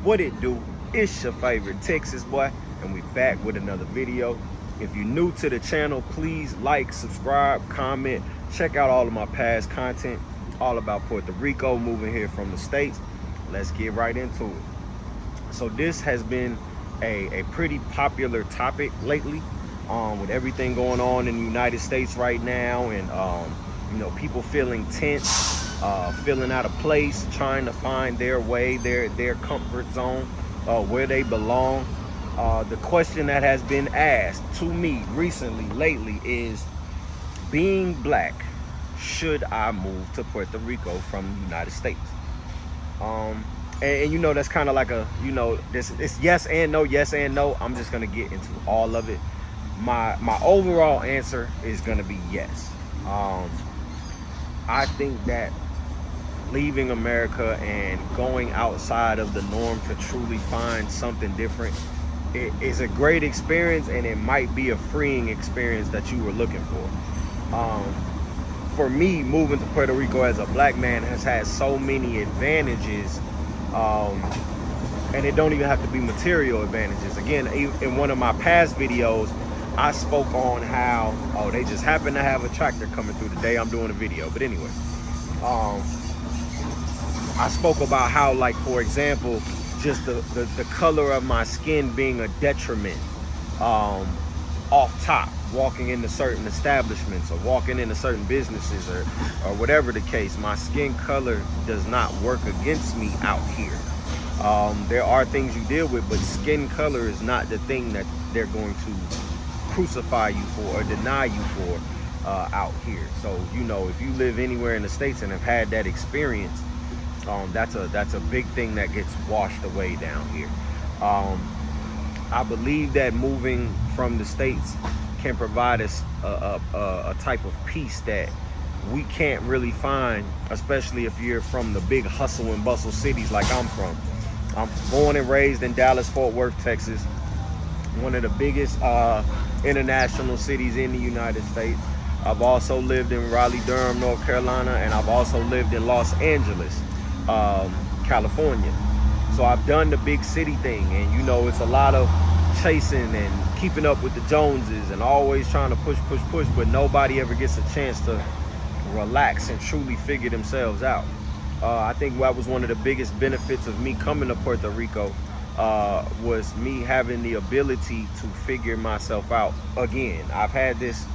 What it do? It's your favorite Texas boy, and we back with another video. If you're new to the channel, please like, subscribe, comment, check out all of my past content, all about Puerto Rico, moving here from the States. Let's get right into it. So this has been a pretty popular topic lately, with everything going on in the United States right now, and people feeling tense, feeling out of place, trying to find their way, their comfort zone, where they belong. The question that has been asked to me recently, lately, is, being black, should I move to Puerto Rico from the United States? And that's kind of like it's yes and no, yes and no. I'm just gonna get into all of it. My overall answer is gonna be yes. I think that leaving America and going outside of the norm to truly find something different, it is a great experience, and it might be a freeing experience that you were looking for. For me, moving to Puerto Rico as a black man has had so many advantages, and it don't even have to be material advantages. Again, in one of my past videos, I spoke on how, they just happen to have a tractor coming through the day I'm doing a video. But anyway, I spoke about how, like, for example, just the color of my skin being a detriment off top, walking into certain establishments or walking into certain businesses or whatever the case. My skin color does not work against me out here. There are things you deal with, but skin color is not the thing that they're going to crucify you for or deny you for out here. So if you live anywhere in the States and have had that experience, that's a big thing that gets washed away down here. I believe that moving from the States can provide us a type of peace that we can't really find, especially if you're from the big hustle and bustle cities like I'm from. I'm born and raised in Dallas, Fort Worth, Texas, one of the biggest international cities in the United States. I've also lived in Raleigh-Durham, North Carolina, and I've also lived in Los Angeles, California. So I've done the big city thing, and it's a lot of chasing and keeping up with the Joneses and always trying to push, but nobody ever gets a chance to relax and truly figure themselves out. I think that was one of the biggest benefits of me coming to Puerto Rico, was me having the ability to figure myself out again. I've had this,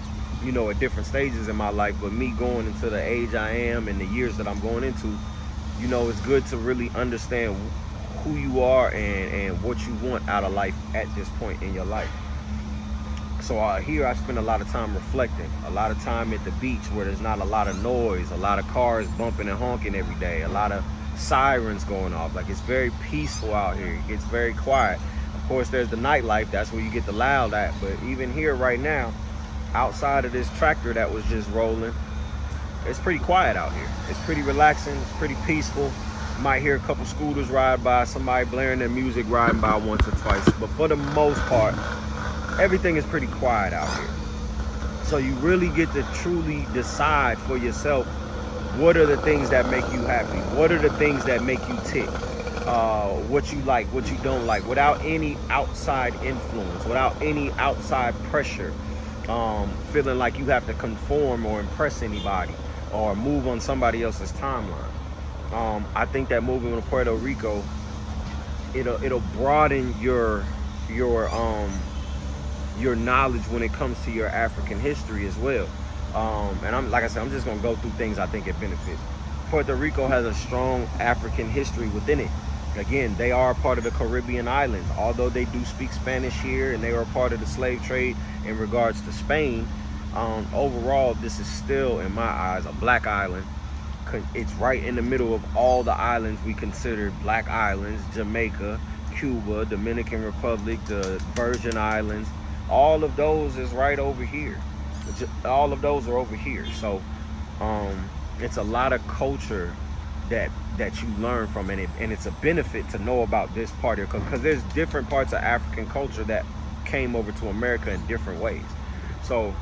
at different stages in my life, but me going into the age I am and the years that I'm going into, it's good to really understand who you are and what you want out of life at this point in your life. So here I spend a lot of time reflecting, a lot of time at the beach where there's not a lot of noise, a lot of cars bumping and honking every day, a lot of sirens going off. Like, it's very peaceful out here. It gets very quiet. Of course, there's the nightlife. That's where you get the loud at. But even here right now, outside of this tractor that was just rolling, it's pretty quiet out here. It's pretty relaxing. It's pretty peaceful. You might hear a couple scooters ride by, somebody blaring their music riding by once or twice. But for the most part, everything is pretty quiet out here. So you really get to truly decide for yourself, what are the things that make you happy? What are the things that make you tick? What you like, what you don't like, without any outside influence, without any outside pressure, feeling like you have to conform or impress anybody or move on somebody else's timeline. I think that moving to Puerto Rico, it'll broaden your knowledge when it comes to your African history as well. And like I said, I'm just gonna go through things I think it benefits. Puerto Rico has a strong African history within it. Again, they are part of the Caribbean islands, although they do speak Spanish here, and they were part of the slave trade in regards to Spain. Overall, this is still, in my eyes, a black island. It's right in the middle of all the islands we consider black islands: Jamaica, Cuba, Dominican Republic, the Virgin Islands. All of those is right over here. All of those are over here. So it's a lot of culture that you learn from, and it's a benefit to know about this part here, because there's different parts of African culture that came over to America in different ways. So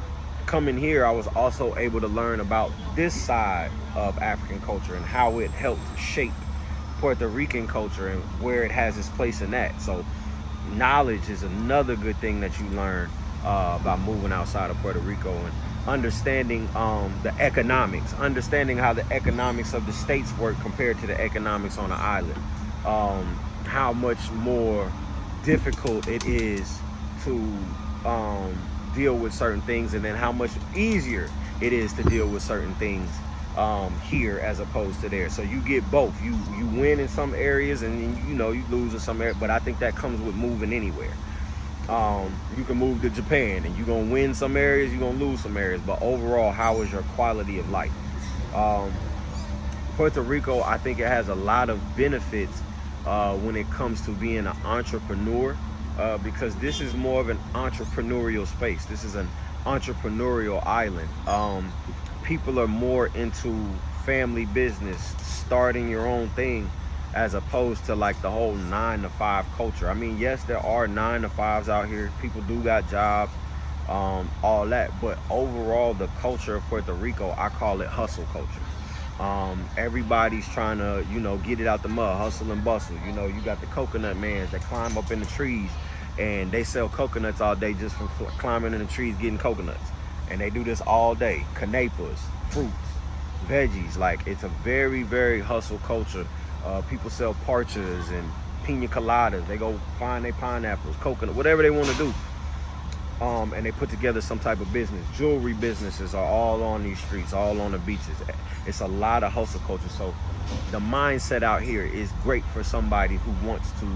coming here, I was also able to learn about this side of African culture and how it helped shape Puerto Rican culture and where it has its place in that. So knowledge is another good thing that you learn by moving outside of Puerto Rico, and understanding the economics, understanding how the economics of the states work compared to the economics on the island, how much more difficult it is to deal with certain things, and then how much easier it is to deal with certain things here as opposed to there. So you get both. You win in some areas, and you know you lose in some areas. But I think that comes with moving anywhere. You can move to Japan, and you're gonna win some areas, you're gonna lose some areas. But overall, how is your quality of life? Puerto Rico, I think it has a lot of benefits when it comes to being an entrepreneur, because this is more of an entrepreneurial space. This is an entrepreneurial island. People are more into family business, starting your own thing, as opposed to like the whole 9-to-5 culture. I mean, yes, there are 9-to-5s out here. People do got jobs, all that. But overall, the culture of Puerto Rico, I call it hustle culture. Everybody's trying to, you know, get it out the mud, hustle and bustle. You know, you got the coconut mans that climb up in the trees, and they sell coconuts all day just from climbing in the trees getting coconuts. And they do this all day. Canepas, fruits, veggies. Like, it's a very, very hustle culture. People sell parchas and pina coladas. They go find their pineapples, coconut, whatever they want to do. And they put together some type of business. Jewelry businesses are all on these streets, all on the beaches. It's a lot of hustle culture. So the mindset out here is great for somebody who wants to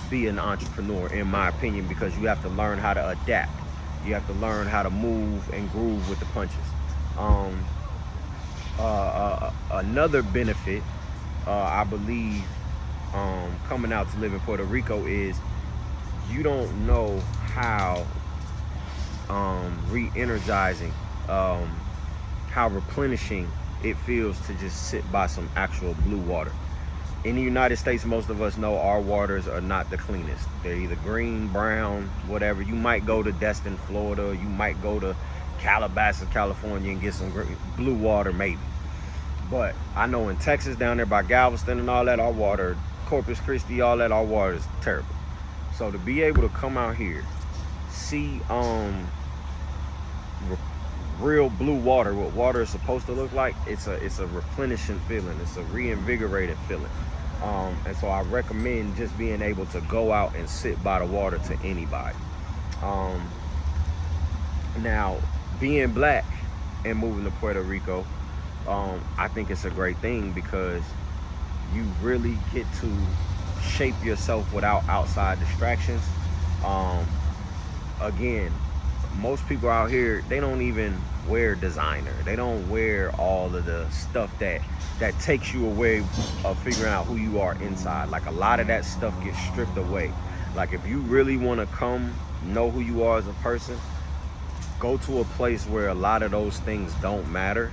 be an entrepreneur, in my opinion, because you have to learn how to adapt. You have to learn how to move and groove with the punches. Another benefit, I believe, coming out to live in Puerto Rico is you don't know how re-energizing, how replenishing it feels to just sit by some actual blue water. In the United States, most of us know our waters are not the cleanest. They're either green, brown, whatever. You might go to Destin, Florida. You might go to Calabasas, California, and get some blue water, maybe. But I know in Texas, down there by Galveston and all that, our water, Corpus Christi, all that, our water is terrible. So to be able to come out here, see real blue water, what water is supposed to look like, it's a replenishing feeling. It's a reinvigorated feeling. And so I recommend just being able to go out and sit by the water to anybody. Now, being black and moving to Puerto Rico, I think it's a great thing because you really get to shape yourself without outside distractions. Again, most people out here, they don't even wear designer. They don't wear all of the stuff that takes you away of figuring out who you are inside. Like, a lot of that stuff gets stripped away. Like, if you really want to come know who you are as a person, go to a place where a lot of those things don't matter,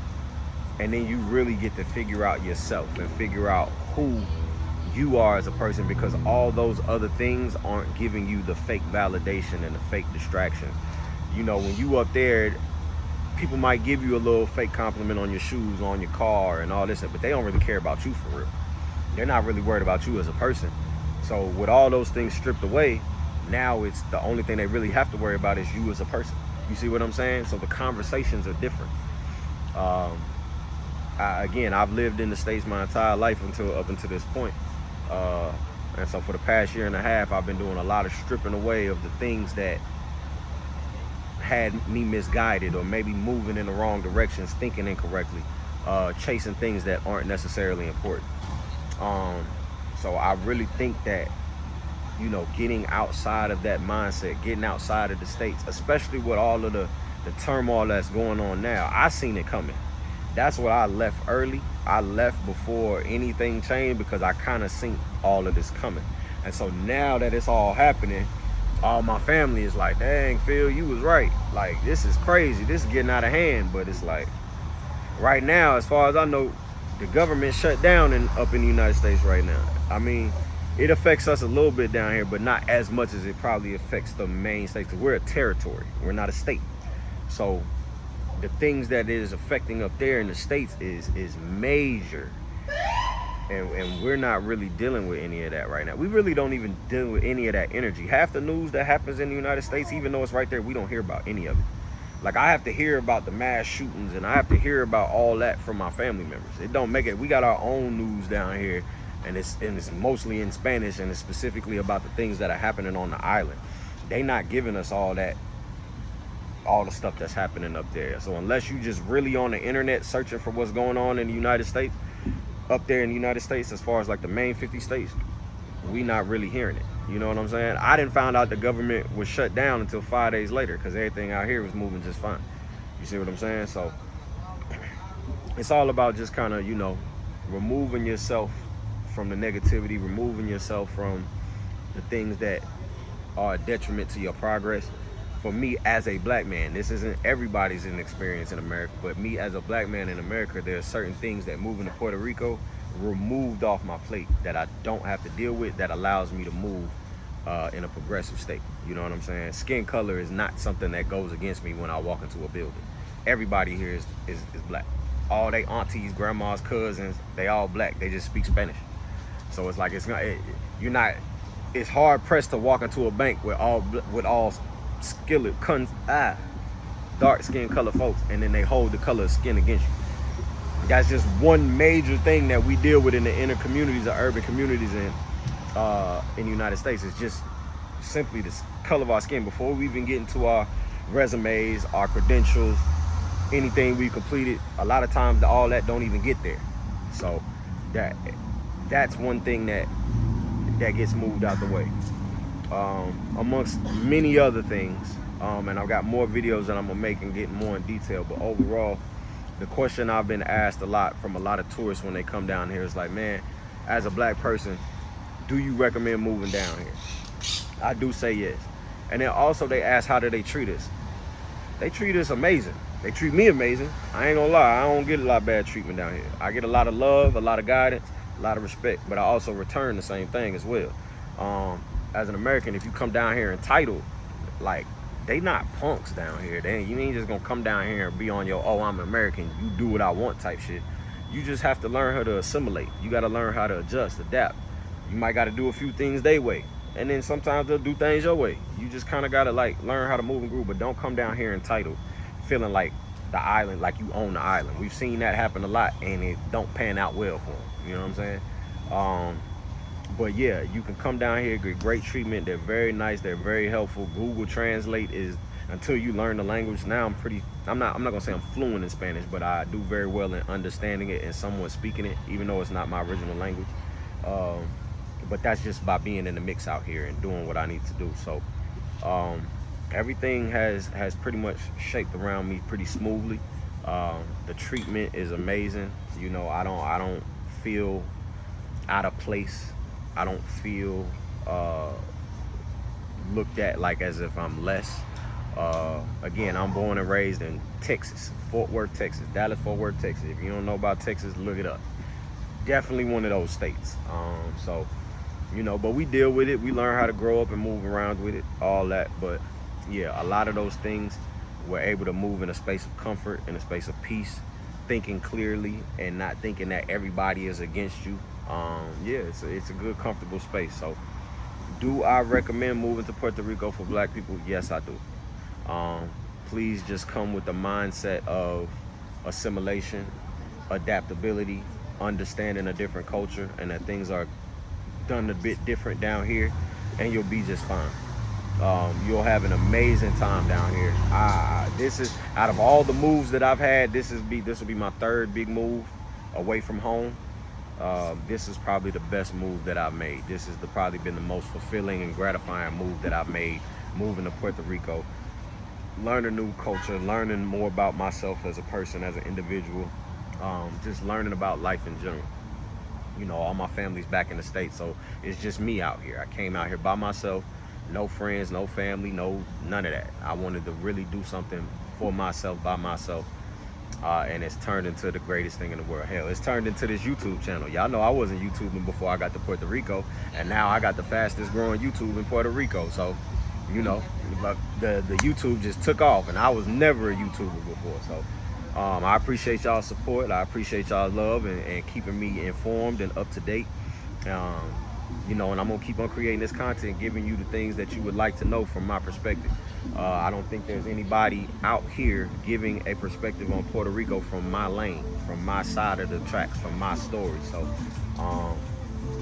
and then you really get to figure out yourself and figure out who you are as a person, because all those other things aren't giving you the fake validation and the fake distraction. You know, when you up there, people might give you a little fake compliment on your shoes, on your car, and all this, but they don't really care about you for real. They're not really worried about you as a person. So with all those things stripped away, now it's the only thing they really have to worry about is you as a person. You see what I'm saying? So the conversations are different. Again, I've lived in the States my entire life up until this point. And so for the past year and a half, I've been doing a lot of stripping away of the things that had me misguided, or maybe moving in the wrong directions, thinking incorrectly, chasing things that aren't necessarily important. So I really think that, you know, getting outside of that mindset, getting outside of the States, especially with all of the turmoil that's going on now, I seen it coming. That's why I left early. I left before anything changed, because I kind of seen all of this coming. And so now that it's all happening, all my family is like, dang, Phil, you was right. Like, this is crazy. This is getting out of hand. But it's like, right now, as far as I know, the government shut down up in the United States right now. I mean, it affects us a little bit down here, but not as much as it probably affects the main states, because we're a territory. We're not a state. So the things that it is affecting up there in the States is major. And we're not really dealing with any of that right now. We really don't even deal with any of that energy. Half the news that happens in the United States, even though it's right there, we don't hear about any of it. Like, I have to hear about the mass shootings, and I have to hear about all that from my family members. It don't make it. We got our own news down here, and it's mostly in Spanish, and it's specifically about the things that are happening on the island. They not giving us all that, all the stuff that's happening up there. So unless you just really on the internet searching for what's going on in the United States, up there in the United States, as far as like the main 50 states, we not really hearing it. You know what I'm saying? I didn't find out the government was shut down until 5 days later, because everything out here was moving just fine. You see what I'm saying? So it's all about just kind of, you know, removing yourself from the negativity, removing yourself from the things that are a detriment to your progress. For me as a black man, this isn't everybody's experience in America, but me as a black man in America, there are certain things that moving to Puerto Rico removed off my plate that I don't have to deal with, that allows me to move in a progressive state. You know what I'm saying? Skin color is not something that goes against me when I walk into a building. Everybody here is black. All they aunties, grandmas, cousins, they all black. They just speak Spanish. So it's like, you're not, it's hard pressed to walk into a bank with all skillet, dark skin color folks, and then they hold the color of skin against you. That's just one major thing that we deal with in the inner communities, the urban communities in the United States. It's just simply the color of our skin. Before we even get into our resumes, our credentials, anything we completed, a lot of times all that don't even get there. So that's one thing that gets moved out the way. Amongst many other things, and I've got more videos that I'm gonna make and get more in detail, but overall, the question I've been asked a lot from a lot of tourists when they come down here is like, man, as a black person, do you recommend moving down here? I do say yes. And then also they ask, how do they treat us? They treat us amazing. They treat me amazing. I ain't gonna lie, I don't get a lot of bad treatment down here. I get a lot of love, a lot of guidance, a lot of respect, but I also return the same thing as well. As an American, if you come down here entitled, like, they not punks down here. You ain't just gonna come down here and be on your, oh, I'm American, you do what I want type shit. You just have to learn how to assimilate. You gotta learn how to adjust, adapt. You might gotta do a few things their way, and then sometimes they'll do things your way. You just kind of gotta like learn how to move and groove, but don't come down here entitled, feeling like the island, like you own the island. We've seen that happen a lot, and it don't pan out well for them. You know what I'm saying? But yeah, you can come down here, get great treatment. They're very nice. They're very helpful. Google Translate is, until you learn the language. Now I'm not gonna say I'm fluent in Spanish, but I do very well in understanding it and somewhat speaking it, even though it's not my original language. But that's just by being in the mix out here and doing what I need to do. So everything has pretty much shaped around me pretty smoothly. The treatment is amazing. You know, I don't feel out of place. I don't feel looked at like as if I'm less. Again, I'm born and raised in Texas, Fort Worth, Texas, Dallas, Fort Worth, Texas. If you don't know about Texas, look it up. Definitely one of those states. So, you know, but we deal with it. We learn how to grow up and move around with it, all that. But yeah, a lot of those things, we're able to move in a space of comfort, in a space of peace, thinking clearly and not thinking that everybody is against you. Yeah, it's a good, comfortable space. So do I recommend moving to Puerto Rico for black people? Yes, I do. Please just come with the mindset of assimilation, adaptability, understanding a different culture, and that things are done a bit different down here, and you'll be just fine. You'll have an amazing time down here. This is, out of all the moves that I've had, this will be my third big move away from home. This is probably the best move that I've made. This has probably been the most fulfilling and gratifying move that I've made, moving to Puerto Rico, learning new culture, learning more about myself as a person, as an individual, just learning about life in general. You know, all my family's back in the States, so it's just me out here. I came out here by myself, no friends, no family, none of that. I wanted to really do something for myself, by myself. And it's turned into the greatest thing in the world. Hell, it's turned into this YouTube channel. Y'all know I wasn't YouTubing before I got to Puerto Rico, and now I got the fastest growing YouTube in Puerto Rico. So, you know, the YouTube just took off, and I was never a YouTuber before. So, I appreciate y'all's support. I appreciate y'all's love and keeping me informed and up to date. Um, you know, and I'm gonna keep on creating this content, giving you the things that you would like to know from my perspective. I don't think there's anybody out here giving a perspective on Puerto Rico from my lane, from my side of the tracks, from my story. So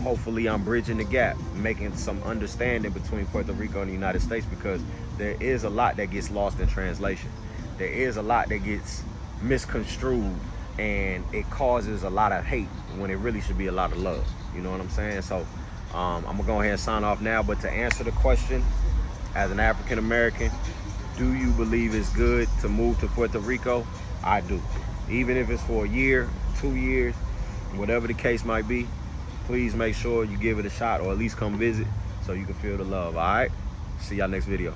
hopefully I'm bridging the gap, making some understanding between Puerto Rico and the United States, because there is a lot that gets lost in translation. There is a lot that gets misconstrued, and it causes a lot of hate when it really should be a lot of love. You know what I'm saying? So I'm gonna go ahead and sign off now. But to answer the question, as an African American, do you believe it's good to move to Puerto Rico? I do. Even if it's for a year, 2 years, whatever the case might be, please make sure you give it a shot, or at least come visit so you can feel the love. All right? See y'all next video.